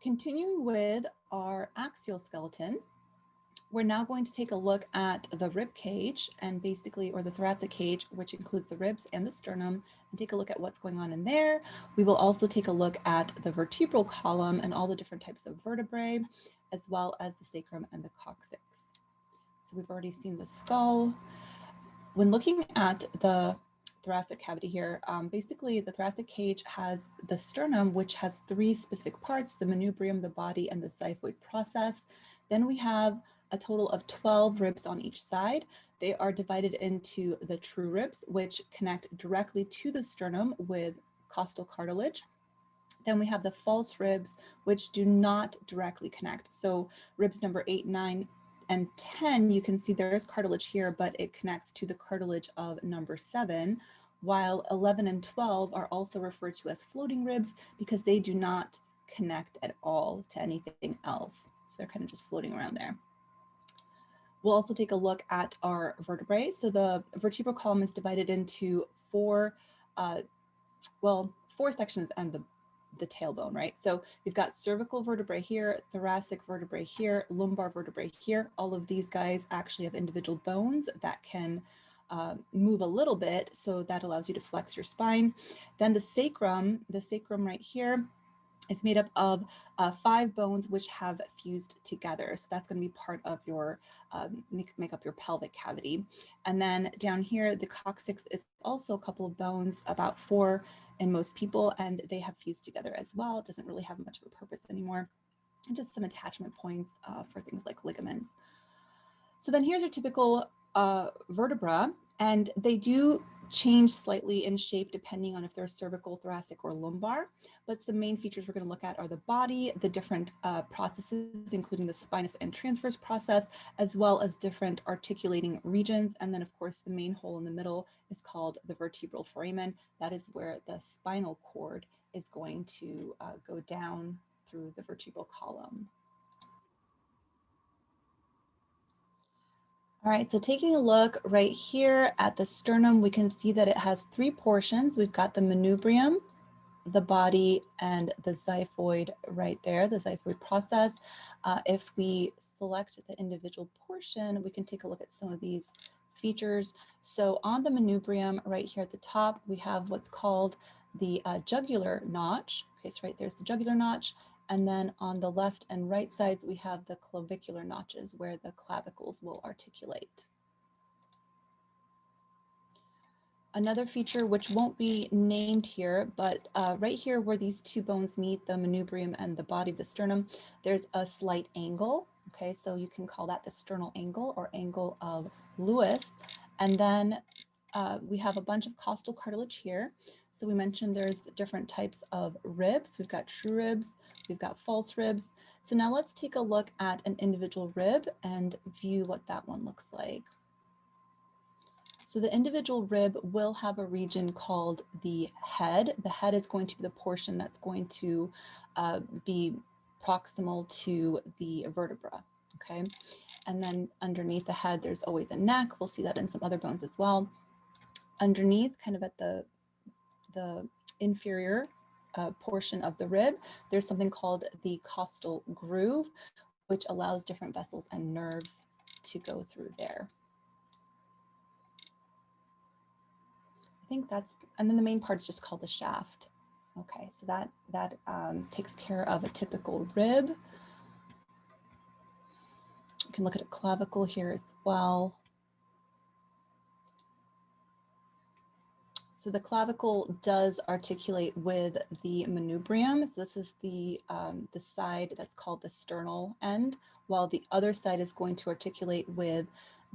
Continuing with our axial skeleton, we're now going to take a look at the rib cage and basically, or the thoracic cage, which includes the ribs and the sternum, and take a look at what's going on in there. We will also take a look at the vertebral column and all the different types of vertebrae, as well as the sacrum and the coccyx. So we've already seen the skull. When looking at the thoracic cavity here, basically the thoracic cage has the sternum, which has three specific parts: the manubrium, the body, and the xiphoid process. Then we have a total of 12 ribs on each side. They are divided into the true ribs, which connect directly to the sternum with costal cartilage. Then we have the false ribs, which do not directly connect. So ribs number 8, 9, and 10, you can see there's cartilage here, but it connects to the cartilage of number 7, while 11 and 12 are also referred to as floating ribs because they do not connect at all to anything else. So they're kind of just floating around there. We'll also take a look at our vertebrae. So the vertebral column is divided into four sections and the tailbone, right? So we've got cervical vertebrae here, thoracic vertebrae here, lumbar vertebrae here. All of these guys actually have individual bones that can move a little bit, so that allows you to flex your spine. Then the sacrum right here is made up of 5 bones which have fused together. So that's going to be part of your, make up your pelvic cavity. And then down here, the coccyx is also a couple of bones, about 4 in most people, and they have fused together as well. It doesn't really have much of a purpose anymore. And just some attachment points for things like ligaments. So then here's your typical vertebra, and they do change slightly in shape depending on if they're cervical, thoracic, or lumbar. But the main features we're going to look at are the body, the different processes, including the spinous and transverse process, as well as different articulating regions. And then, of course, the main hole in the middle is called the vertebral foramen. That is where the spinal cord is going to go down through the vertebral column. All right, so taking a look right here at the sternum, we can see that it has 3 portions. We've got the manubrium, the body, and the xiphoid right there, the xiphoid process. If we select the individual portion, we can take a look at some of these features. So on the manubrium right here at the top, we have what's called the jugular notch. Okay, so right there's the jugular notch. And then on the left and right sides, we have the clavicular notches where the clavicles will articulate. Another feature which won't be named here, but right here where these 2 bones meet, the manubrium and the body of the sternum, there's a slight angle. Okay, so you can call that the sternal angle or angle of Lewis. And then we have a bunch of costal cartilage here. So we mentioned there's different types of ribs. We've got true ribs, we've got false ribs. So now let's take a look at an individual rib and view what that one looks like. So the individual rib will have a region called the head. The head is going to be the portion that's going to be proximal to the vertebra, okay? And then underneath the head, there's always a neck. We'll see that in some other bones as well. Underneath, kind of at the inferior portion of the rib, there's something called the costal groove, which allows different vessels and nerves to go through there. I think that's, and then the main part is just called the shaft. Okay, so that takes care of a typical rib. You can look at a clavicle here as well. So the clavicle does articulate with the manubrium. So this is the side that's called the sternal end, while the other side is going to articulate with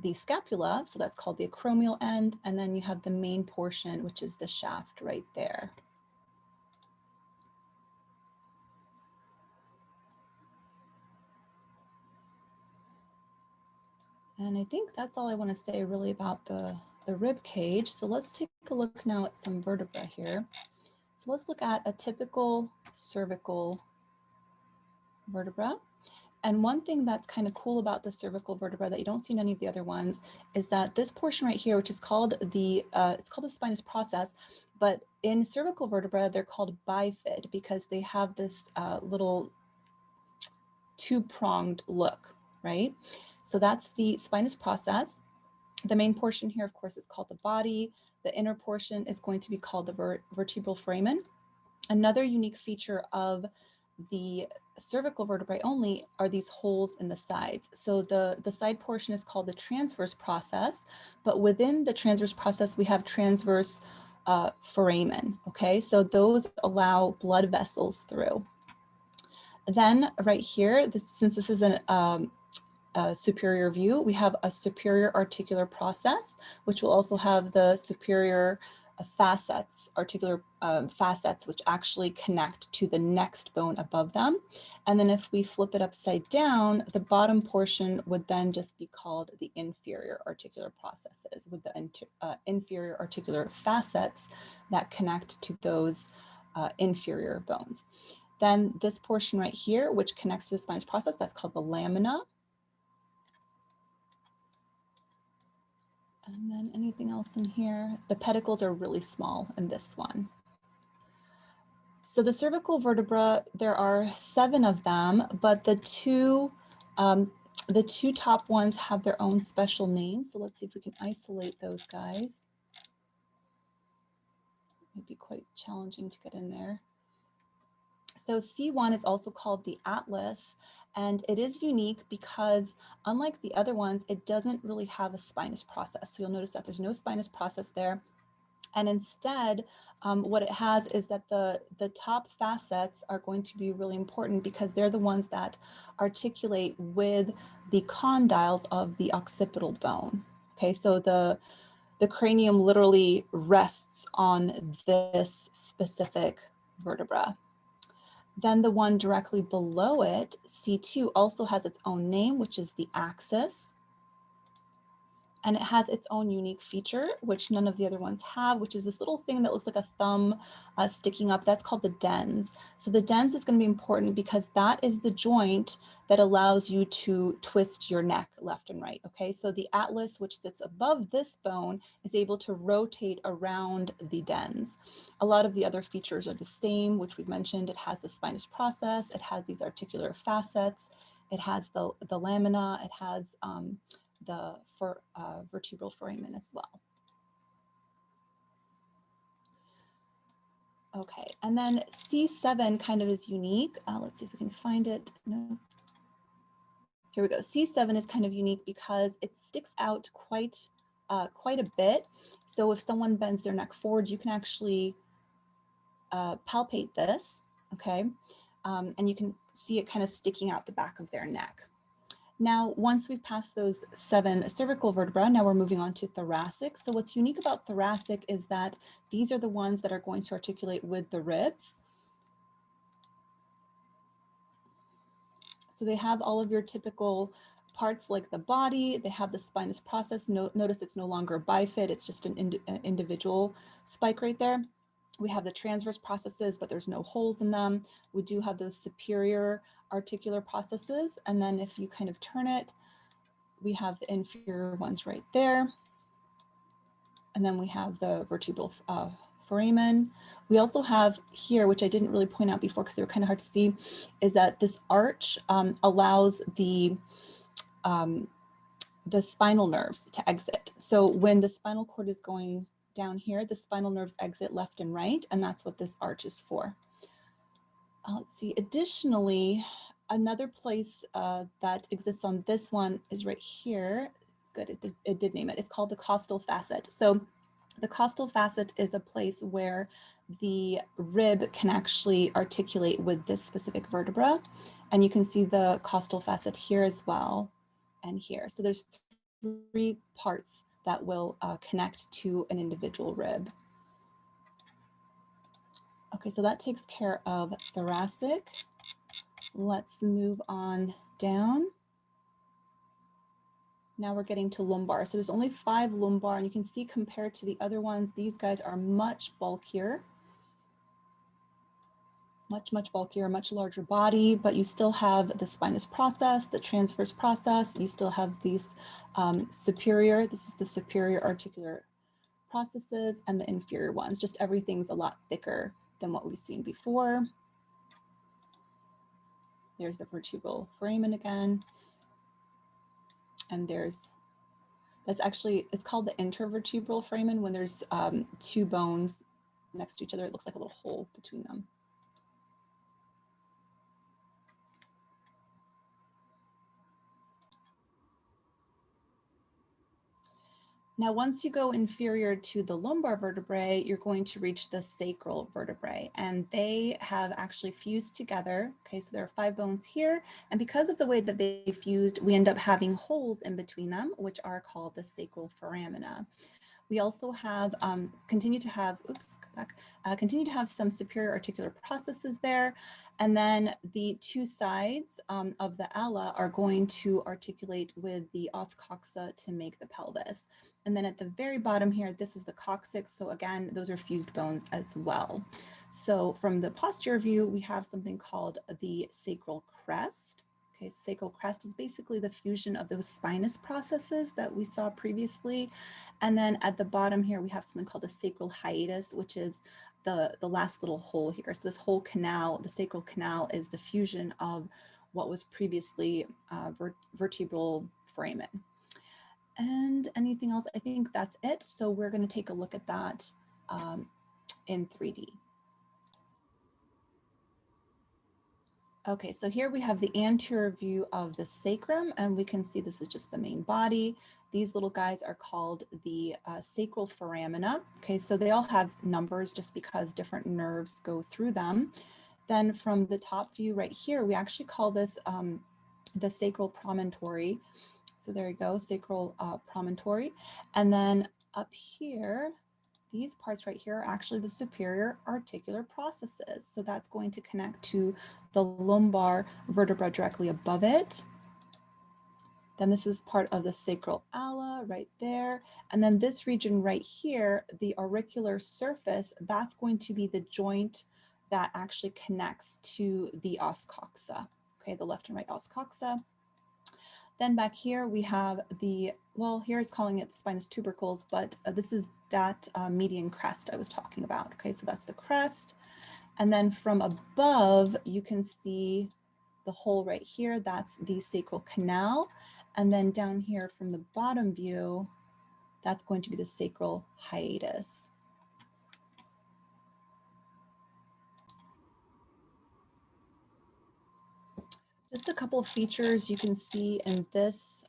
the scapula. So that's called the acromial end. And then you have the main portion, which is the shaft right there. And I think that's all I want to say really about the rib cage. So let's take a look now at some vertebra here. So let's look at a typical cervical vertebra. And one thing that's kind of cool about the cervical vertebra that you don't see in any of the other ones is that this portion right here, which is called the spinous process, but in cervical vertebra, they're called bifid because they have this little two-pronged look, right? So that's the spinous process. The main portion here, of course, is called the body. The inner portion is going to be called the vertebral foramen. Another unique feature of the cervical vertebrae only are these holes in the sides. So the side portion is called the transverse process, but within the transverse process, we have transverse foramen, okay? So those allow blood vessels through. Then right here, since this is a superior view, we have a superior articular process, which will also have the superior facets, articular facets, which actually connect to the next bone above them. And then if we flip it upside down, the bottom portion would then just be called the inferior articular processes, with the inferior articular facets that connect to those inferior bones. Then this portion right here, which connects to the spinous process, that's called the lamina. And then anything else in here? The pedicles are really small in this one. So the cervical vertebra, there are 7 of them, but the two top ones have their own special names. So let's see if we can isolate those guys. It'd be quite challenging to get in there. So C1 is also called the atlas, and it is unique because unlike the other ones, it doesn't really have a spinous process. So you'll notice that there's no spinous process there. And instead, what it has is that the top facets are going to be really important because they're the ones that articulate with the condyles of the occipital bone. Okay, so the cranium literally rests on this specific vertebra. Then the one directly below it, C2, also has its own name, which is the axis. And it has its own unique feature, which none of the other ones have, which is this little thing that looks like a thumb sticking up. That's called the dens. So the dens is going to be important because that is the joint that allows you to twist your neck left and right. Okay, so the atlas, which sits above this bone, is able to rotate around the dens. A lot of the other features are the same, which we've mentioned. It has the spinous process. It has these articular facets. It has the lamina. It has the vertebral foramen as well. Okay, and then C7 kind of is unique. Let's see if we can find it. No. Here we go. C7 is kind of unique because it sticks out quite a bit. So if someone bends their neck forward, you can actually palpate this, okay? And you can see it kind of sticking out the back of their neck. Now, once we've passed those 7 cervical vertebrae, now we're moving on to thoracic. So what's unique about thoracic is that these are the ones that are going to articulate with the ribs. So they have all of your typical parts like the body, they have the spinous process. Notice it's no longer bifid, it's just an individual spike right there. We have the transverse processes, but there's no holes in them. We do have those superior articular processes. And then if you kind of turn it, we have the inferior ones right there. And then we have the vertebral foramen. We also have here, which I didn't really point out before because they were kind of hard to see, is that this arch allows the spinal nerves to exit. So when the spinal cord is going down here, the spinal nerves exit left and right, and that's what this arch is for. Let's see, additionally, another place that exists on this one is right here. Good, it did name it. It's called the Costal Facet. So the Costal Facet is a place where the rib can actually articulate with this specific vertebra. And you can see the Costal Facet here as well, and here. So there's 3 parts that will connect to an individual rib. Okay, so that takes care of thoracic. Let's move on down. Now we're getting to lumbar. So there's only 5 lumbar, and you can see compared to the other ones, these guys are much bulkier. Much bulkier, much larger body, but you still have the spinous process, the transverse process. You still have these superior, this is the superior articular processes, and the inferior ones. Just everything's a lot thicker than what we've seen before. There's the vertebral foramen again. And that's actually, it's called the intervertebral foramen when there's two bones next to each other. It looks like a little hole between them. Now, once you go inferior to the lumbar vertebrae, you're going to reach the sacral vertebrae, and they have actually fused together. Okay, so there are 5 bones here, and because of the way that they fused, we end up having holes in between them, which are called the sacral foramina. We also have continue to have some superior articular processes there. And then the 2 sides of the ala are going to articulate with the os coxa to make the pelvis. And then at the very bottom here, this is the coccyx. So again, those are fused bones as well. So from the posterior view, we have something called the sacral crest. Okay, sacral crest is basically the fusion of those spinous processes that we saw previously. And then at the bottom here, we have something called the sacral hiatus, which is the last little hole here. So this whole canal, the sacral canal, is the fusion of what was previously vertebral foramen. And anything else? I think that's it. So we're going to take a look at that in 3D. Okay, so here we have the anterior view of the sacrum, and we can see this is just the main body. These little guys are called the sacral foramina. Okay, so they all have numbers just because different nerves go through them. Then from the top view right here, we actually call this the sacral promontory. So there you go, sacral promontory. And then up here, these parts right here are actually the superior articular processes. So that's going to connect to the lumbar vertebra directly above it. Then this is part of the sacral ala right there. And then this region right here, the auricular surface, that's going to be the joint that actually connects to the os coxa. Okay, the left and right os coxa. Then back here we have the, well, here it's calling it the spinous tubercles, but this is that median crest I was talking about. Okay, so that's the crest. And then from above, you can see the hole right here, that's the sacral canal. And then down here from the bottom view, that's going to be the sacral hiatus. Just a couple of features you can see in this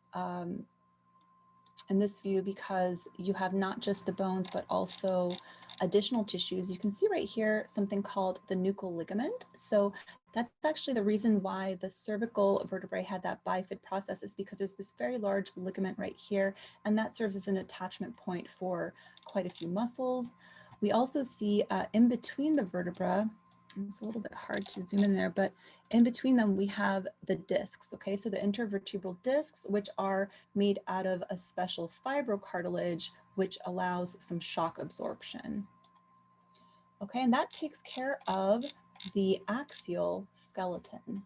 view, because you have not just the bones, but also additional tissues. You can see right here something called the nuchal ligament. So that's actually the reason why the cervical vertebrae had that bifid process, is because there's this very large ligament right here, and that serves as an attachment point for quite a few muscles. We also see in between the vertebra, it's a little bit hard to zoom in there, but in between them we have the discs. Okay, so the intervertebral discs, which are made out of a special fibrocartilage, which allows some shock absorption. Okay, and that takes care of the axial skeleton.